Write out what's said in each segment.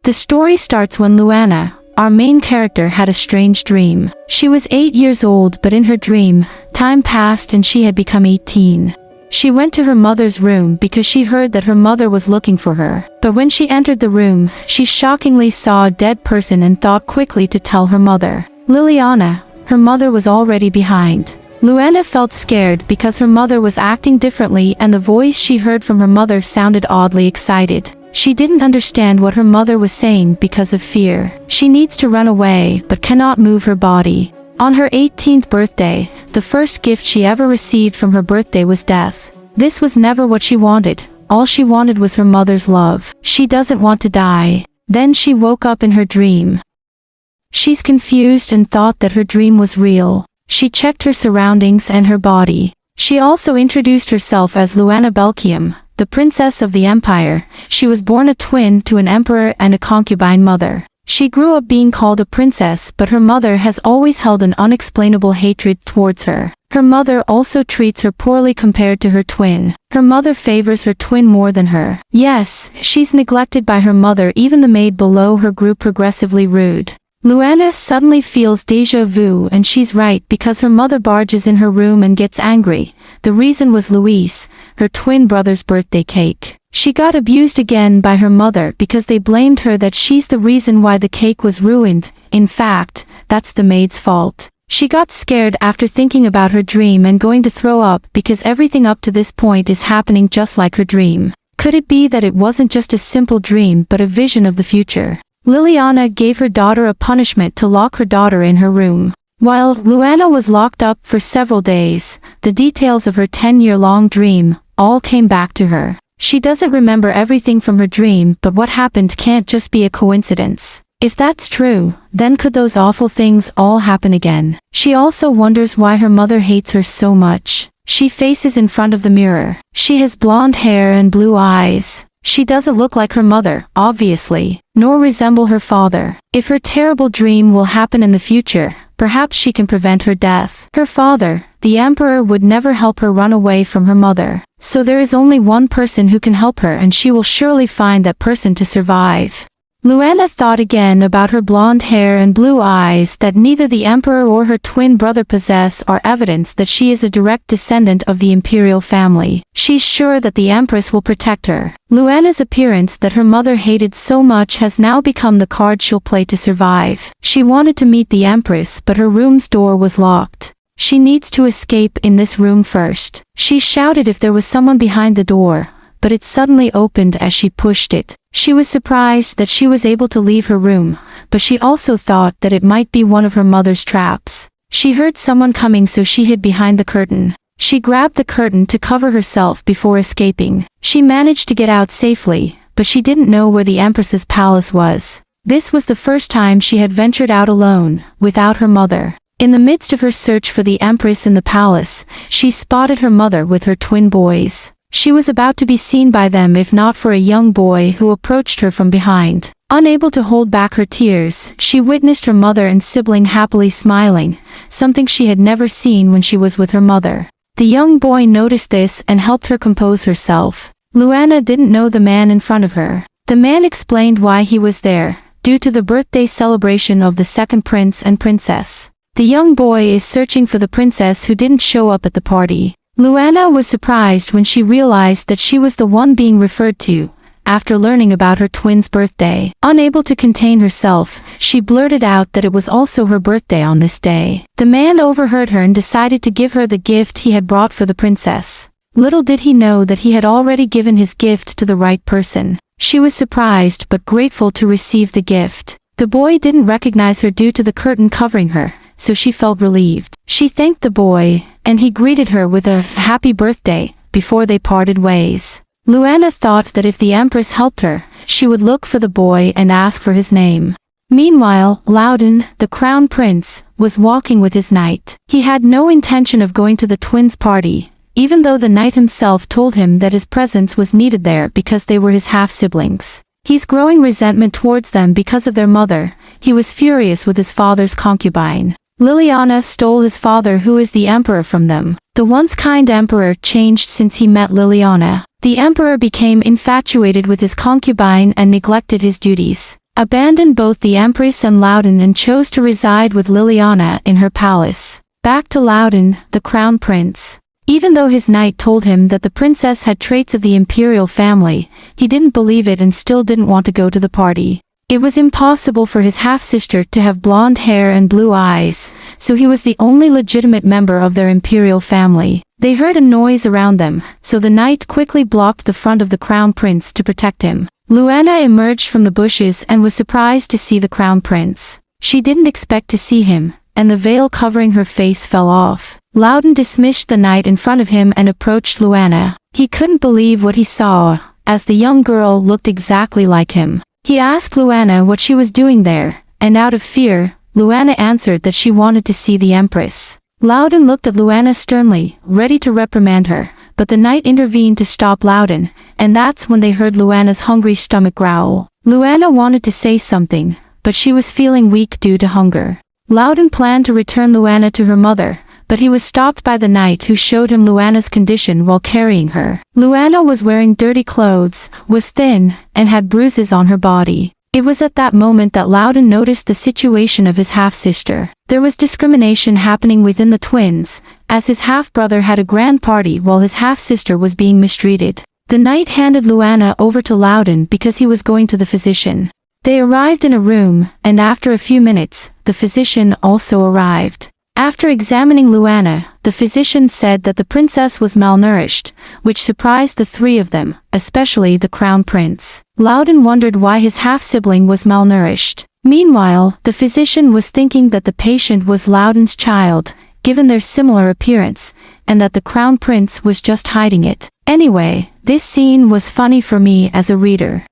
The story starts when Luana, our main character, had a strange dream. She was 8 years old, but in her dream, time passed and she had become 18. She went to her mother's room because she heard that her mother was looking for her. But when she entered the room, she shockingly saw a dead person and thought quickly to tell her mother. Liliana, her mother, was already behind. Luana felt scared because her mother was acting differently and the voice she heard from her mother sounded oddly excited. She didn't understand what her mother was saying because of fear. She needs to run away but cannot move her body. On her 18th birthday, the first gift she ever received from her birthday was death. This was never what she wanted. All she wanted was her mother's love. She doesn't want to die. Then she woke up in her dream. She's confused and thought that her dream was real. She checked her surroundings and her body. She also introduced herself as Luana Belkium, the princess of the empire. She was born a twin to an emperor and a concubine mother. She grew up being called a princess, but her mother has always held an unexplainable hatred towards her. Her mother also treats her poorly compared to her twin. Her mother favors her twin more than her. Yes, she's neglected by her mother. Even the maid below her grew progressively rude. Luana suddenly feels déjà vu, and she's right because her mother barges in her room and gets angry. The reason was Luis, her twin brother's birthday cake. She got abused again by her mother because they blamed her that she's the reason why the cake was ruined. In fact, that's the maid's fault. She got scared after thinking about her dream and going to throw up because everything up to this point is happening just like her dream. Could it be that it wasn't just a simple dream but a vision of the future? Liliana gave her daughter a punishment to lock her daughter in her room. While Luana was locked up for several days, the details of her 10-year-long dream all came back to her. She doesn't remember everything from her dream, but what happened can't just be a coincidence. If that's true, then could those awful things all happen again? She also wonders why her mother hates her so much. She faces in front of the mirror. She has blonde hair and blue eyes. She doesn't look like her mother, obviously, nor resemble her father. If her terrible dream will happen in the future, perhaps she can prevent her death. Her father, the emperor, would never help her run away from her mother. So there is only one person who can help her, and she will surely find that person to survive. Luana thought again about her blonde hair and blue eyes that neither the emperor or her twin brother possess are evidence that she is a direct descendant of the imperial family. She's sure that the empress will protect her. Luana's appearance that her mother hated so much has now become the card she'll play to survive. She wanted to meet the empress, but her room's door was locked. She needs to escape in this room first. She shouted if there was someone behind the door, but it suddenly opened as she pushed it. She was surprised that she was able to leave her room, but she also thought that it might be one of her mother's traps. She heard someone coming, so she hid behind the curtain. She grabbed the curtain to cover herself before escaping. She managed to get out safely, but she didn't know where the Empress's palace was. This was the first time she had ventured out alone, without her mother. In the midst of her search for the Empress in the palace, she spotted her mother with her twin boys. She was about to be seen by them if not for a young boy who approached her from behind. Unable to hold back her tears, she witnessed her mother and sibling happily smiling, something she had never seen when she was with her mother. The young boy noticed this and helped her compose herself. Luana didn't know the man in front of her. The man explained why he was there, due to the birthday celebration of the second prince and princess. The young boy is searching for the princess who didn't show up at the party. Luana was surprised when she realized that she was the one being referred to, after learning about her twin's birthday. Unable to contain herself, she blurted out that it was also her birthday on this day. The man overheard her and decided to give her the gift he had brought for the princess. Little did he know that he had already given his gift to the right person. She was surprised but grateful to receive the gift. The boy didn't recognize her due to the curtain covering her, so she felt relieved. She thanked the boy, and he greeted her with a happy birthday before they parted ways. Luana thought that if the Empress helped her, she would look for the boy and ask for his name. Meanwhile, Loudon, the crown prince, was walking with his knight. He had no intention of going to the twins' party, even though the knight himself told him that his presence was needed there because they were his half-siblings. He's growing resentment towards them because of their mother. He was furious with his father's concubine. Liliana stole his father, who is the emperor, from them. The once kind emperor changed since he met Liliana. The emperor became infatuated with his concubine and neglected his duties. abandoned both the Empress and Loudon and chose to reside with Liliana in her palace. Back to Loudon, the crown prince. Even though his knight told him that the princess had traits of the imperial family, he didn't believe it and still didn't want to go to the party. It was impossible for his half-sister to have blonde hair and blue eyes, so he was the only legitimate member of their imperial family. They heard a noise around them, so the knight quickly blocked the front of the crown prince to protect him. Luana emerged from the bushes and was surprised to see the crown prince. She didn't expect to see him, and the veil covering her face fell off. Loudon dismissed the knight in front of him and approached Luana. He couldn't believe what he saw, as the young girl looked exactly like him. He asked Luana what she was doing there, and out of fear, Luana answered that she wanted to see the Empress. Loudon looked at Luana sternly, ready to reprimand her, but the knight intervened to stop Loudon, and that's when they heard Luana's hungry stomach growl. Luana wanted to say something, but she was feeling weak due to hunger. Loudon planned to return Luana to her mother, but he was stopped by the knight who showed him Luana's condition while carrying her. Luana was wearing dirty clothes, was thin, and had bruises on her body. It was at that moment that Loudon noticed the situation of his half-sister. There was discrimination happening within the twins, as his half-brother had a grand party while his half-sister was being mistreated. The knight handed Luana over to Loudon because he was going to the physician. They arrived in a room, and after a few minutes, the physician also arrived. After examining Luana, the physician said that the princess was malnourished, which surprised the three of them, especially the crown prince. Loudon wondered why his half-sibling was malnourished. Meanwhile, the physician was thinking that the patient was Loudon's child, given their similar appearance, and that the crown prince was just hiding it. Anyway, this scene was funny for me as a reader.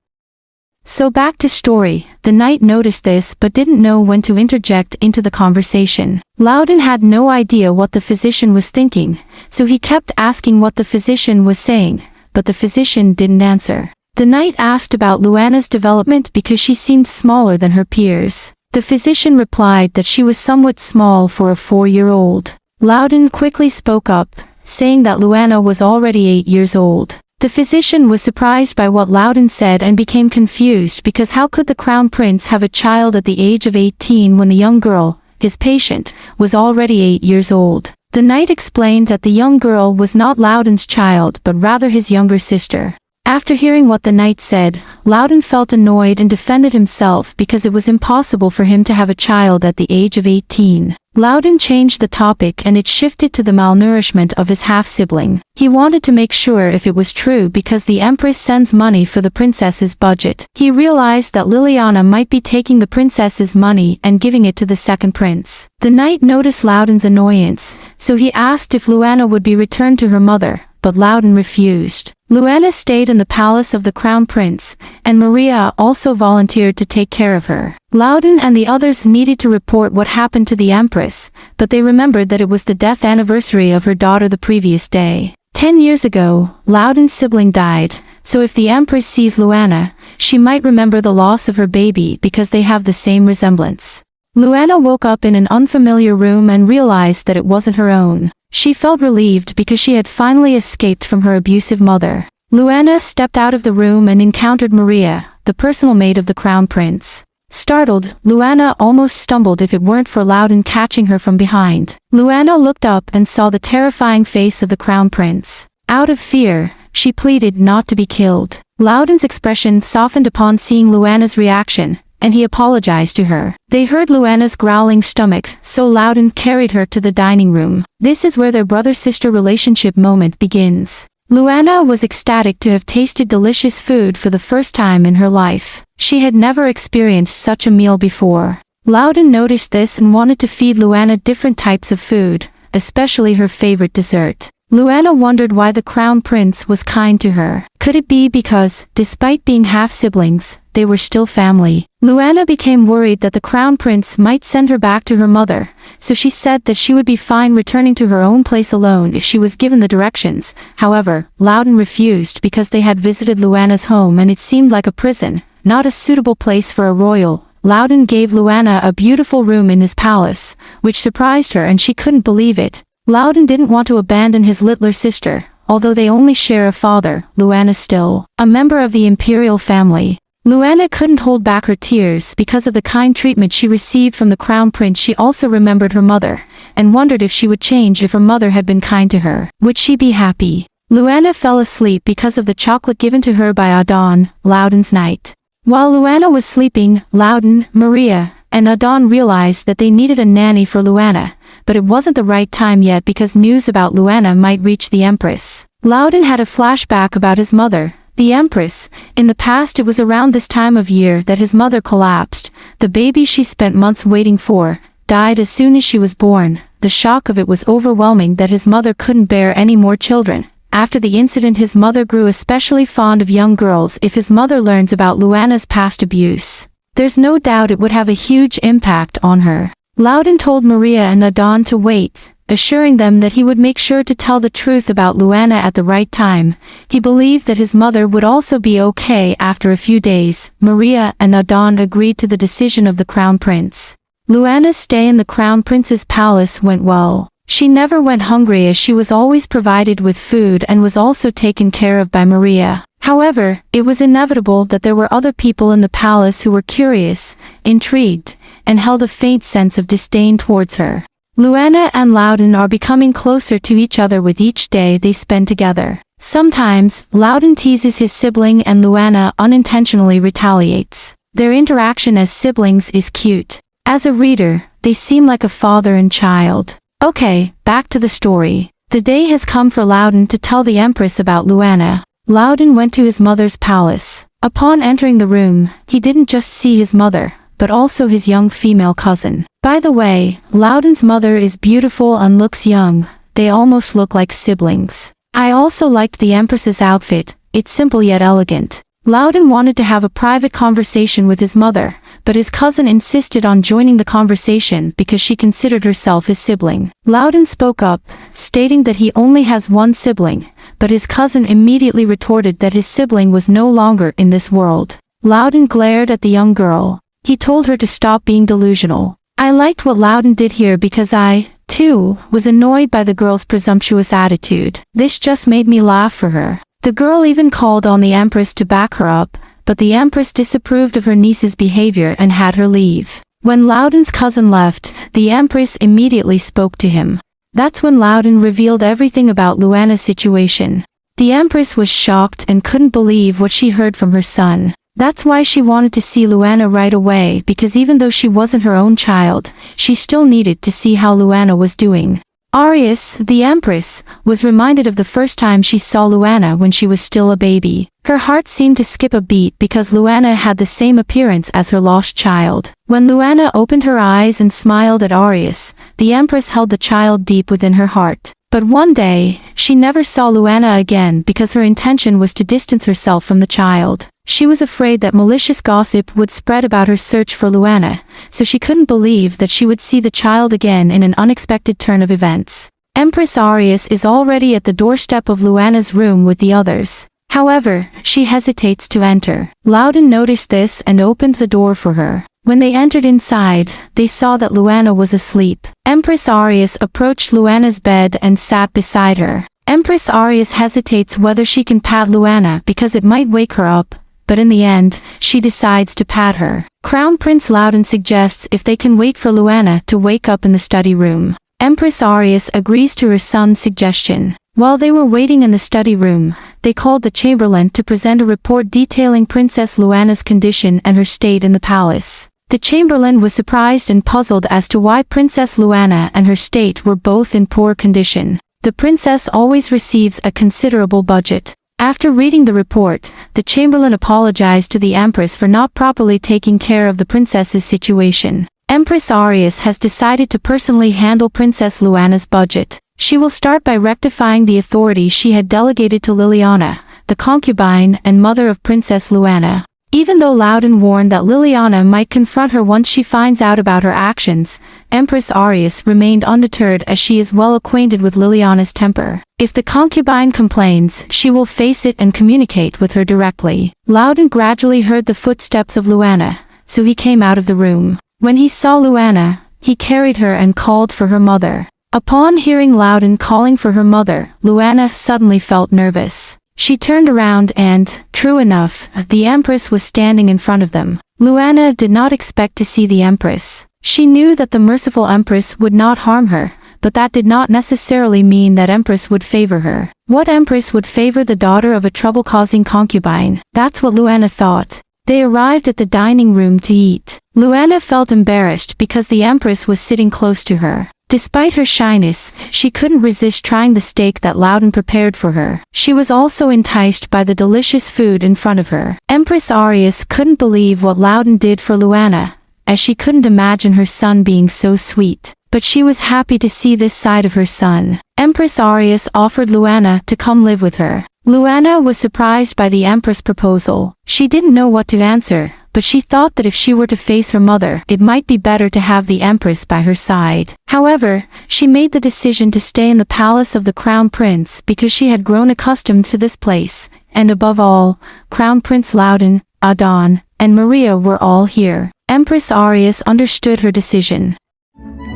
So back to story, the knight noticed this but didn't know when to interject into the conversation. Loudon had no idea what the physician was thinking, so he kept asking what the physician was saying, but the physician didn't answer. The knight asked about Luana's development because she seemed smaller than her peers. The physician replied that she was somewhat small for a 4-year-old. Loudon quickly spoke up, saying that Luana was already 8 years old. The physician was surprised by what Loudon said and became confused because how could the crown prince have a child at the age of 18 when the young girl, his patient, was already 8 years old. The knight explained that the young girl was not Loudon's child but rather his younger sister. After hearing what the knight said, Loudon felt annoyed and defended himself because it was impossible for him to have a child at the age of 18. Loudon changed the topic and it shifted to the malnourishment of his half-sibling. He wanted to make sure if it was true because the Empress sends money for the princess's budget. He realized that Liliana might be taking the princess's money and giving it to the second prince. The knight noticed Loudon's annoyance, so he asked if Luana would be returned to her mother, but Loudon refused. Luana stayed in the palace of the crown prince, and Maria also volunteered to take care of her. Loudon and the others needed to report what happened to the Empress, but they remembered that it was the death anniversary of her daughter the previous day. 10 years ago, Loudon's sibling died, so if the Empress sees Luana, she might remember the loss of her baby because they have the same resemblance. Luana woke up in an unfamiliar room and realized that it wasn't her own. She felt relieved because she had finally escaped from her abusive mother. Luana stepped out of the room and encountered Maria, the personal maid of the crown prince. Startled, Luana almost stumbled if it weren't for Loudon catching her from behind. Luana looked up and saw the terrifying face of the crown prince. Out of fear, she pleaded not to be killed. Loudon's expression softened upon seeing Luana's reaction, and he apologized to her. They heard Luana's growling stomach, so Loudon carried her to the dining room. This is where their brother-sister relationship moment begins. Luana was ecstatic to have tasted delicious food for the first time in her life. She had never experienced such a meal before. Loudon noticed this and wanted to feed Luana different types of food, especially her favorite dessert. Luana wondered why the crown prince was kind to her. Could it be because, despite being half-siblings, they were still family? Luana became worried that the crown prince might send her back to her mother, so she said that she would be fine returning to her own place alone if she was given the directions. However, Loudon refused because they had visited Luana's home and it seemed like a prison, not a suitable place for a royal. Loudon gave Luana a beautiful room in his palace, which surprised her and she couldn't believe it. Loudon didn't want to abandon his littler sister, although they only share a father. Luana still a member of the imperial family. Luana couldn't hold back her tears because of the kind treatment she received from the crown prince. She also remembered her mother, and wondered if she would change if her mother had been kind to her. Would she be happy? Luana fell asleep because of the chocolate given to her by Adon, Loudon's knight. While Luana was sleeping, Loudon, Maria, and Adon realized that they needed a nanny for Luana, but it wasn't the right time yet because news about Luana might reach the Empress. Loudon had a flashback about his mother, the Empress. In the past, it was around this time of year that his mother collapsed. The baby she spent months waiting for died as soon as she was born. The shock of it was overwhelming that his mother couldn't bear any more children. After the incident, his mother grew especially fond of young girls. If his mother learns about Luana's past abuse, there's no doubt it would have a huge impact on her. Loudon told Maria and Adon to wait, assuring them that he would make sure to tell the truth about Luana at the right time. He believed that his mother would also be okay. After a few days, Maria and Adon agreed to the decision of the crown prince. Luana's stay in the crown prince's palace went well. She never went hungry as she was always provided with food and was also taken care of by Maria. However, it was inevitable that there were other people in the palace who were curious, intrigued, and held a faint sense of disdain towards her. Luana and Loudon are becoming closer to each other with each day they spend together. Sometimes, Loudon teases his sibling and Luana unintentionally retaliates. Their interaction as siblings is cute. As a reader, they seem like a father and child. Okay, back to the story. The day has come for Loudon to tell the Empress about Luana. Loudon went to his mother's palace. Upon entering the room, he didn't just see his mother, but also his young female cousin. By the way, Loudon's mother is beautiful and looks young. They almost look like siblings. I also liked the Empress's outfit. It's simple yet elegant. Loudon wanted to have a private conversation with his mother, but his cousin insisted on joining the conversation because she considered herself his sibling. Loudon spoke up, stating that he only has one sibling, but his cousin immediately retorted that his sibling was no longer in this world. Loudon glared at the young girl. He told her to stop being delusional. I liked what Loudon did here because I, too, was annoyed by the girl's presumptuous attitude. This just made me laugh for her. The girl even called on the Empress to back her up, but the Empress disapproved of her niece's behavior and had her leave. When Loudon's cousin left, the Empress immediately spoke to him. That's when Loudon revealed everything about Luana's situation. The Empress was shocked and couldn't believe what she heard from her son. That's why she wanted to see Luana right away, because even though she wasn't her own child, she still needed to see how Luana was doing. Arius, the Empress, was reminded of the first time she saw Luana when she was still a baby. Her heart seemed to skip a beat because Luana had the same appearance as her lost child. When Luana opened her eyes and smiled at Arius, the Empress held the child deep within her heart. But one day, she never saw Luana again because her intention was to distance herself from the child. She was afraid that malicious gossip would spread about her search for Luana, so she couldn't believe that she would see the child again in an unexpected turn of events. Empress Arius is already at the doorstep of Luana's room with the others. However, she hesitates to enter. Loudon noticed this and opened the door for her. When they entered inside, they saw that Luana was asleep. Empress Arius approached Luana's bed and sat beside her. Empress Arius hesitates whether she can pat Luana because it might wake her up, but in the end, she decides to pat her. Crown Prince Loudon suggests if they can wait for Luana to wake up in the study room. Empress Arius agrees to her son's suggestion. While they were waiting in the study room, they called the Chamberlain to present a report detailing Princess Luana's condition and her state in the palace. The Chamberlain was surprised and puzzled as to why Princess Luana and her state were both in poor condition. The princess always receives a considerable budget. After reading the report, the Chamberlain apologized to the Empress for not properly taking care of the princess's situation. Empress Arius has decided to personally handle Princess Luana's budget. She will start by rectifying the authority she had delegated to Liliana, the concubine and mother of Princess Luana. Even though Loudon warned that Liliana might confront her once she finds out about her actions, Empress Arius remained undeterred as she is well acquainted with Liliana's temper. If the concubine complains, she will face it and communicate with her directly. Loudon gradually heard the footsteps of Luana, so he came out of the room. When he saw Luana, he carried her and called for her mother. Upon hearing Loudon calling for her mother, Luana suddenly felt nervous. She turned around and, true enough, the Empress was standing in front of them. Luana did not expect to see the Empress. She knew that the merciful Empress would not harm her, but that did not necessarily mean that Empress would favor her. What Empress would favor the daughter of a trouble-causing concubine? That's what Luana thought. They arrived at the dining room to eat. Luana felt embarrassed because the Empress was sitting close to her. Despite her shyness, she couldn't resist trying the steak that Loudon prepared for her. She was also enticed by the delicious food in front of her. Empress Arius couldn't believe what Loudon did for Luana, as she couldn't imagine her son being so sweet. But she was happy to see this side of her son. Empress Arius offered Luana to come live with her. Luana was surprised by the Empress' proposal. She didn't know what to answer, but she thought that if she were to face her mother, it might be better to have the Empress by her side. However, she made the decision to stay in the palace of the Crown Prince because she had grown accustomed to this place, and above all, Crown Prince Loudon, Adon, and Maria were all here. Empress Arius understood her decision.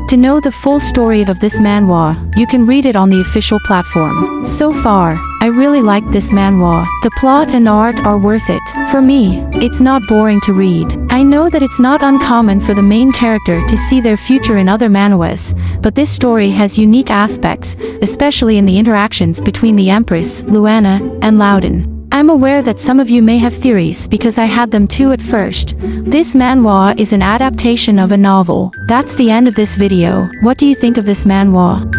To know the full story of this manhwa, you can read it on the official platform. So far, I really like this manhwa. The plot and art are worth it. For me, it's not boring to read. I know that it's not uncommon for the main character to see their future in other manhwas, but this story has unique aspects, especially in the interactions between the Empress, Luana, and Loudon. I'm aware that some of you may have theories because I had them too at first. This manhwa is an adaptation of a novel. That's the end of this video. What do you think of this manhwa?